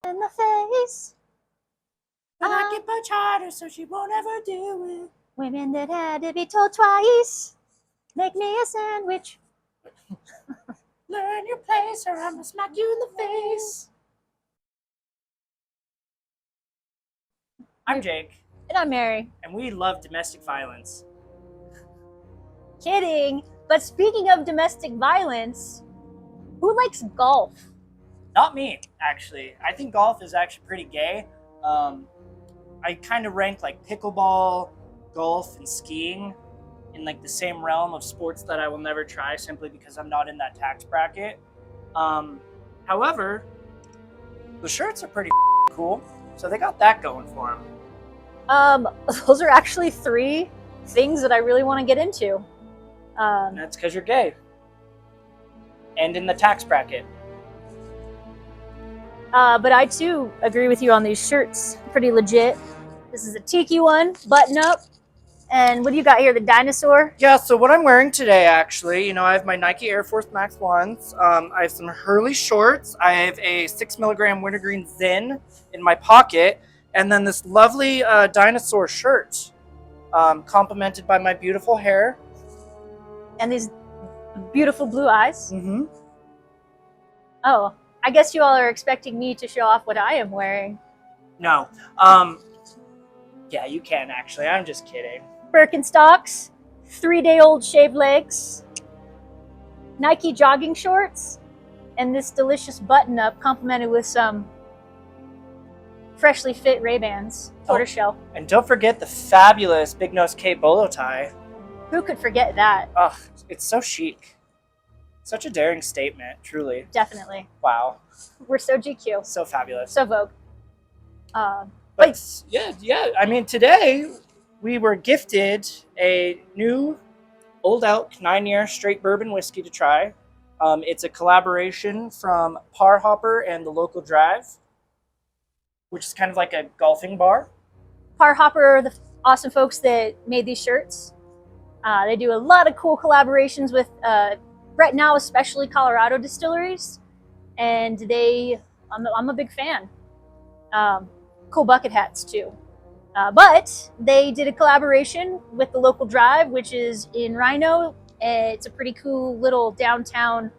in the face. And I can punch harder so she won't ever do it. Women that had to be told twice. Make me a sandwich. Learn your place or I'm gonna smack you in the face. I'm Jake. And I'm Mary. And we love domestic violence. Kidding. But speaking of domestic violence, who likes golf? Not me, actually. I think golf is actually pretty gay. I kind of rank like pickleball, golf, and skiing in like the same realm of sports that I will never try simply because I'm not in that tax bracket. However, the shirts are pretty cool, so they got that going for them. Those are actually 3 things that I really want to get into. And that's because you're gay. And in the tax bracket. But I too agree with you on these shirts. Pretty legit. This is a tiki one, button up. And what do you got here? The dinosaur? Yeah, so what I'm wearing today, actually, I have my Nike Air Force Max 1s. I have some Hurley shorts. I have a 6 milligram wintergreen Zin in my pocket. And then this lovely dinosaur shirt, complemented by my beautiful hair. And these beautiful blue eyes. Mm-hmm. Oh, I guess you all are expecting me to show off what I am wearing. No. Yeah, you can, actually. I'm just kidding. Birkenstocks, 3-day-old shaved legs, Nike jogging shorts, and this delicious button-up complemented with some freshly fit Ray-Bans, tortoiseshell. And don't forget the fabulous Big Nose K bolo tie. Who could forget that? Oh, it's so chic. Such a daring statement, truly. Definitely. Wow. We're so GQ. So fabulous. So Vogue. But yeah. I mean, today we were gifted a new Old Elk 9-year straight bourbon whiskey to try. It's a collaboration from Parhopper and the Local Drive, which is kind of like a golfing bar. Parhopper are the awesome folks that made these shirts. They do a lot of cool collaborations with, right now, especially Colorado distilleries. And I'm a big fan. Cool bucket hats too. But they did a collaboration with the Local Drive, which is in Rhino. It's a pretty cool little downtown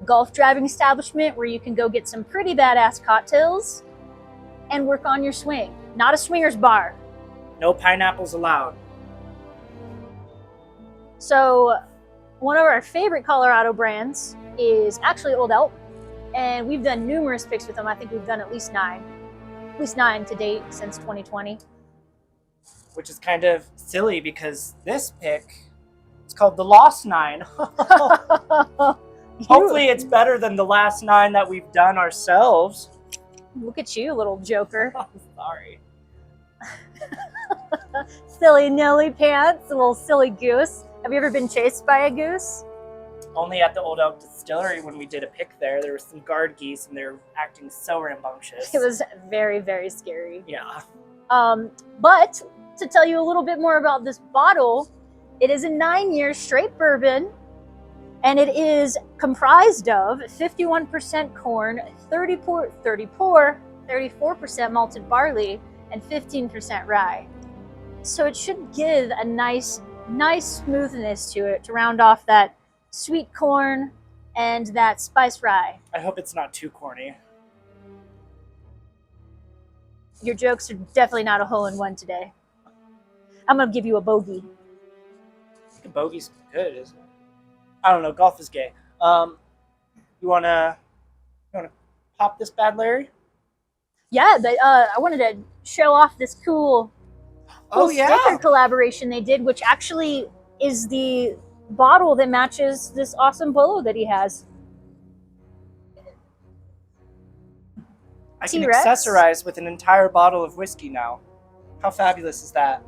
golf driving establishment where you can go get some pretty badass cocktails and work on your swing. Not a swingers bar. No pineapples allowed. So one of our favorite Colorado brands is actually Old Elk. And we've done numerous picks with them. I think we've done at least 9 to date since 2020. Which is kind of silly because this pick is called the Lost 9. Hopefully it's better than the last 9 that we've done ourselves. Look at you, little joker. I'm sorry. Silly Nelly pants, a little silly goose. Have you ever been chased by a goose? Only at the Old Elk Distillery when we did a pick there. There were some guard geese and they were acting so rambunctious. It was very, very scary. Yeah. But to tell you a little bit more about this bottle, it is a 9-year straight bourbon, and it is comprised of 51% corn, 34% malted barley, and 15% rye. So it should give a nice smoothness to it to round off that sweet corn and that spice rye. I hope it's not too corny. Your jokes are definitely not a hole-in-one today. I'm gonna give you a bogey. I think a bogey's good, isn't it? I don't know. Golf is gay. You wanna pop this bad, Larry? Yeah, I wanted to show off this cool sticker collaboration they did, which actually is the bottle that matches this awesome bolo that he has. I can accessorize with an entire bottle of whiskey now. How fabulous is that?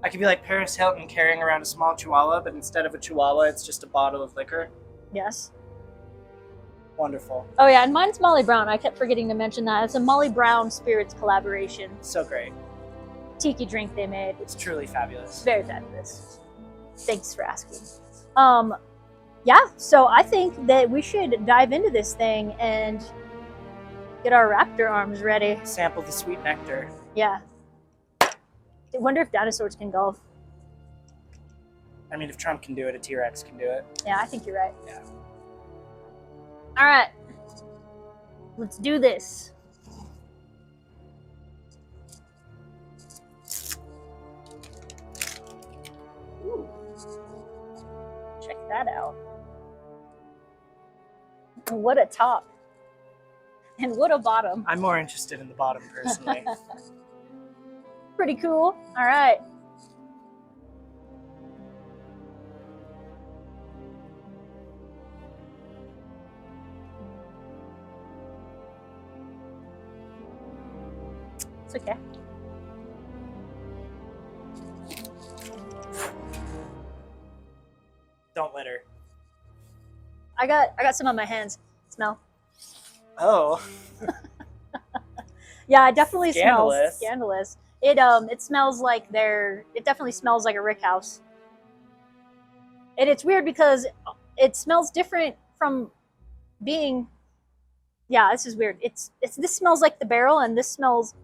I could be like Paris Hilton carrying around a small chihuahua, but instead of a chihuahua, it's just a bottle of liquor. Yes. Wonderful. Oh yeah, and mine's Molly Brown. I kept forgetting to mention that. It's a Molly Brown Spirits collaboration. So great. Tiki drink they made. It's truly fabulous. Very fabulous. Thanks for asking. Yeah, so I think that we should dive into this thing and Get our raptor arms ready. Sample the sweet nectar. Yeah. I wonder if dinosaurs can golf. I mean, if Trump can do it, a T-Rex can do it. Yeah, I think you're right. Yeah. All right. Let's do this. Ooh. Check that out. What a top. And what a bottom. I'm more interested in the bottom, personally. Pretty cool. All right. It's okay. Don't litter. I got some on my hands. Smell. Oh. Yeah, it definitely Scandalous. smells scandalous. It smells like it definitely smells like a rick house. And it's weird because it smells different from being, yeah, this is weird. This smells like the barrel, and this smells.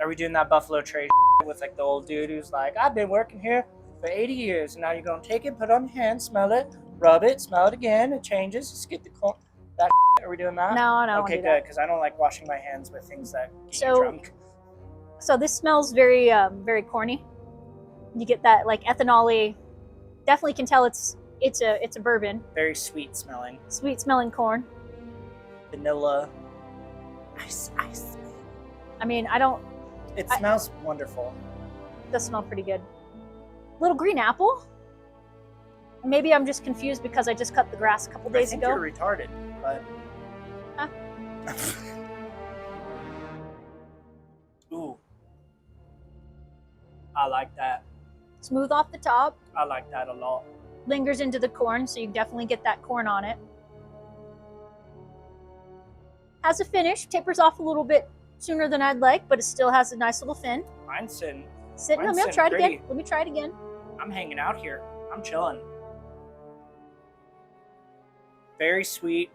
Are we doing that Buffalo Trace with like the old dude who's like, I've been working here for 80 years, and now you're gonna take it, put it on your hand, smell it, rub it, smell it again, it changes, just get the that. Are we doing that? No, no. Okay, good, because I don't like washing my hands with things that get you drunk. So this smells very, very corny. You get that like ethanol-y. Definitely can tell it's a bourbon. Very sweet smelling. Sweet smelling corn. Vanilla. Ice. I mean, I don't. It smells wonderful. It does smell pretty good. Little green apple. Maybe I'm just confused because I just cut the grass a couple days ago. You're retarded, but. Huh? Ooh. I like that. Smooth off the top. I like that a lot. Lingers into the corn, so you definitely get that corn on it. Has a finish. Tapers off a little bit sooner than I'd like, but it still has a nice little fin. Mine's sitting. Let me try it again. Let me try it again. I'm hanging out here. I'm chilling. Very sweet.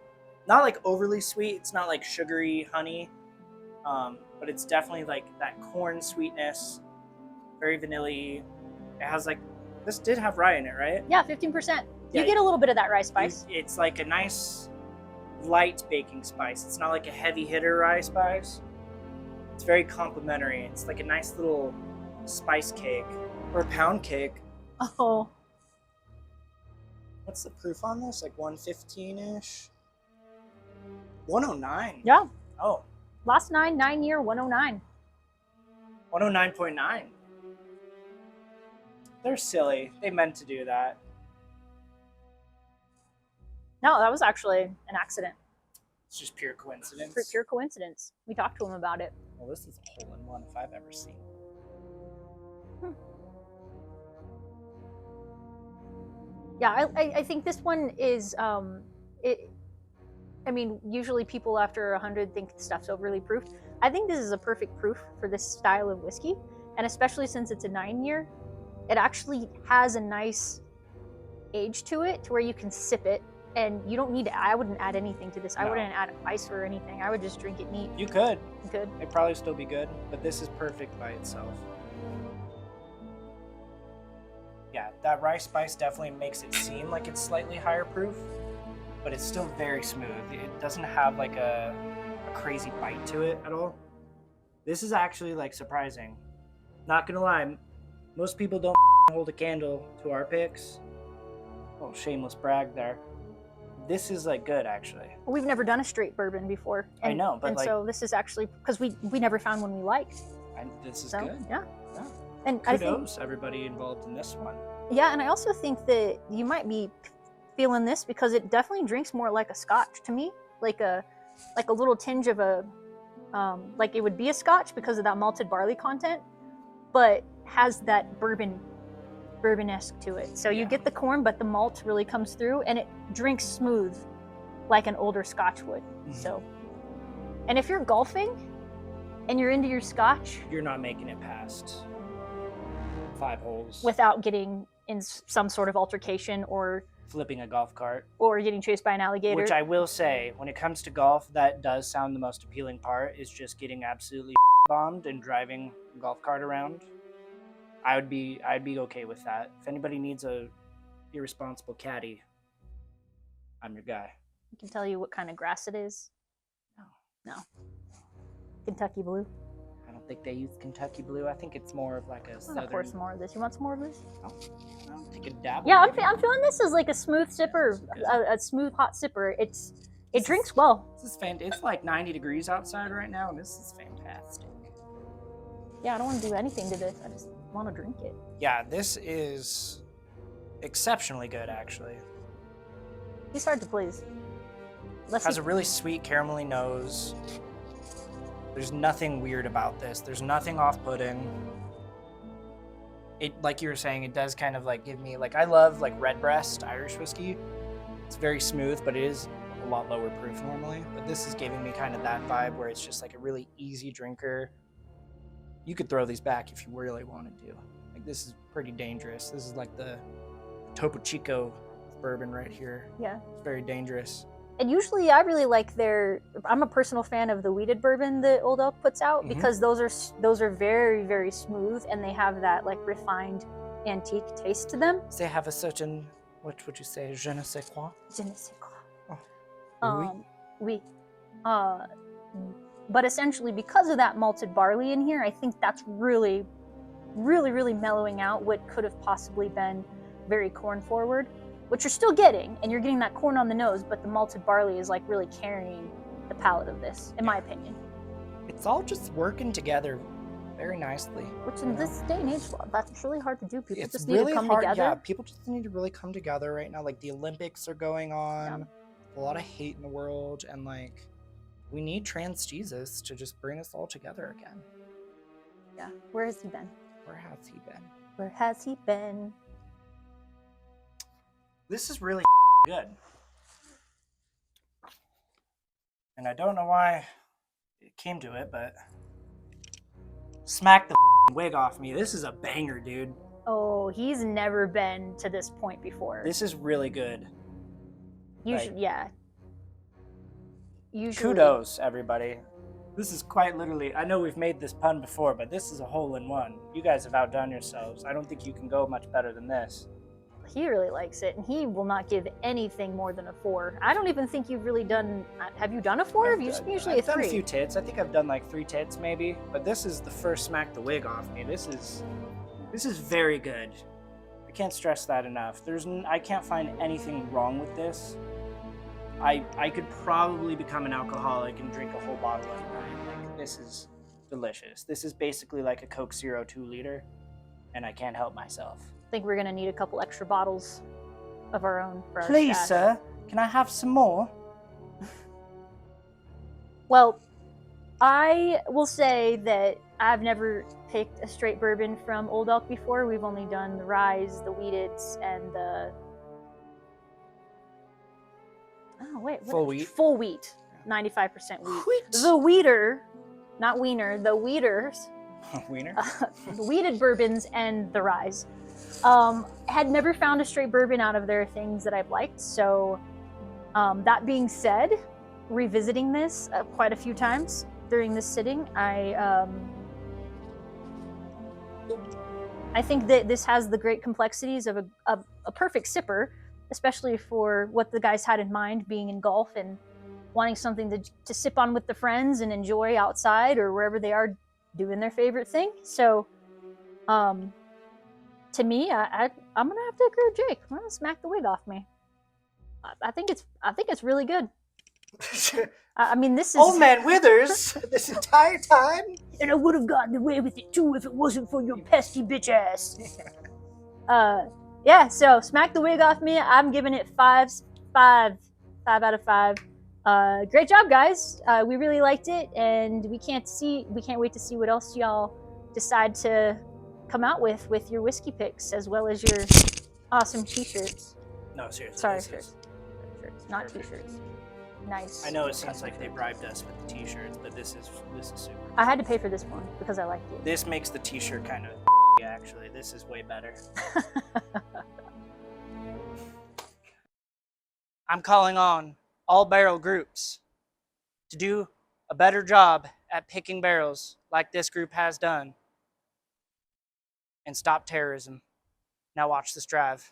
Not like overly sweet. It's not like sugary honey. But it's definitely like that corn sweetness. Very vanilla-y. It has like, this did have rye in it, right? Yeah, 15%. Yeah, you get a little bit of that rye spice. It's like a nice light baking spice. It's not like a heavy hitter rye spice. It's very complimentary. It's like a nice little spice cake or pound cake. Oh. What's the proof on this? Like 115-ish? 109. Yeah. Oh. Last 9 year, 109. 109.9. They're silly. They meant to do that. No, that was actually an accident. It's just pure coincidence. Pure coincidence. We talked to him about it. Well, this is a hole-in-one if I've ever seen. Yeah, I think this one is, I mean, usually people after 100 think stuff's overly proofed. I think this is a perfect proof for this style of whiskey. And especially since it's a 9 year, it actually has a nice age to it to where you can sip it. And you don't need to, I wouldn't add anything to this. No. I wouldn't add ice or anything. I would just drink it neat. You could. You could. It'd probably still be good, but this is perfect by itself. Yeah, that rye spice definitely makes it seem like it's slightly higher proof, but it's still very smooth. It doesn't have like a crazy bite to it at all. This is actually like surprising. Not gonna lie, most people don't hold a candle to our picks. Oh, shameless brag there. This is like good actually. We've never done a straight bourbon before. I know, but like, so this is actually because we never found one we liked. This is so, good. Yeah. Yeah. And kudos everybody involved in this one. Yeah, and I also think that you might be feeling this because it definitely drinks more like a scotch to me, like a little tinge of a like it would be a scotch because of that malted barley content, but has that bourbon-esque to it. So you get the corn, but the malt really comes through, and it drinks smooth like an older scotch would. Mm-hmm. So, and if you're golfing and you're into your scotch, you're not making it past 5 holes without getting in some sort of altercation or flipping a golf cart. or getting chased by an alligator. Which I will say, when it comes to golf, that does sound the most appealing part, is just getting absolutely bombed and driving a golf cart around. I'd be okay with that. If anybody needs a irresponsible caddy, I'm your guy. I can tell you what kind of grass it is. No. Kentucky blue. I don't think they use Kentucky blue. I think it's more of like a southern. I'll pour some more of this. You want some more of this? I'll take a dabble. Yeah, I'm feeling this as like a smooth sipper, a smooth hot sipper. It drinks well. This is fantastic. It's like 90 degrees outside right now, and this is fantastic. Yeah, I don't want to do anything to this. I just want to drink it. Yeah, this is exceptionally good, actually. He's hard to please. Has a really sweet caramelly nose. There's nothing weird about this. There's nothing off-putting. It, like you were saying, it does kind of like give me, like, I love like Redbreast Irish whiskey. It's very smooth, but it is a lot lower proof normally. But this is giving me kind of that vibe where it's just like a really easy drinker. You could throw these back if you really wanted to. Like, this is pretty dangerous. This is like the Topo Chico bourbon right here. Yeah. It's very dangerous. And usually I really like I'm a personal fan of the wheated bourbon that Old Elk puts out because those are very, very smooth and they have that like refined antique taste to them. They have a certain, what would you say, je ne sais quoi? Je ne sais quoi. Oh. Oui. But essentially because of that malted barley in here, I think that's really, really, really mellowing out what could have possibly been very corn forward. Which you're still getting, and you're getting that corn on the nose, but the malted barley is like really carrying the palate of this, in my opinion. It's all just working together very nicely. Which in this day and age, that's really hard to do. People It's just really need to come hard, together. Yeah, people just need to really come together right now. Like the Olympics are going on, a lot of hate in the world, and like we need trans Jesus to just bring us all together again. Yeah, where has he been? Where has he been? Where has he been? This is really good. And I don't know why it came to it, but smack the wig off me. This is a banger, dude. Oh, he's never been to this point before. This is really good. Usually, yeah. Usually. Kudos, everybody. This is quite literally, I know we've made this pun before, but this is a hole-in-one. You guys have outdone yourselves. I don't think you can go much better than this. He really likes it, and he will not give anything more than a 4. I don't even think you've really done. Have you done a 4? Have you usually I've a 3? done a few tits. I think I've done like 3 tits maybe, but this is the first smack the wig off me. This is very good. I can't stress that enough. I can't find anything wrong with this. I could probably become an alcoholic and drink a whole bottle at a time. Like, this is delicious. This is basically like a Coke Zero 2 liter, and I can't help myself. I think we're gonna need a couple extra bottles of our own for our Please, stash. sir, can I have some more? Well, I will say that I've never picked a straight bourbon from Old Elk before. We've only done the ryes, the wheateds, and the Full wheat. Full wheat, 95% wheat. The wheater, not wiener, the wheaters. Wiener. The wheated bourbons and the ryes. Had never found a straight bourbon out of their things that I've liked. So that being said, revisiting this quite a few times during this sitting, I think that this has the great complexities of a perfect sipper, especially for what the guys had in mind, being in golf and wanting something to sip on with the friends and enjoy outside or wherever they are doing their favorite thing. So to me, I'm gonna have to agree with Jake. I'm gonna smack the wig off me. I think it's really good. I mean, this is Old Man Withers this entire time. And I would have gotten away with it too if it wasn't for your pesky bitch ass. Yeah. So smack the wig off me. I'm giving it 5 out of 5. Great job, guys. We really liked it, and we can't wait to see what else y'all decide to come out with your whiskey picks, as well as your awesome t-shirts. No, seriously. Sorry, shirts, not t-shirts. Nice. I know it seems like they bribed us with the t-shirts, but this is super. I had to pay for this one because I liked it. This makes the t-shirt kind of actually. This is way better. I'm calling on all barrel groups to do a better job at picking barrels like this group has done and stop terrorism. Now watch this drive.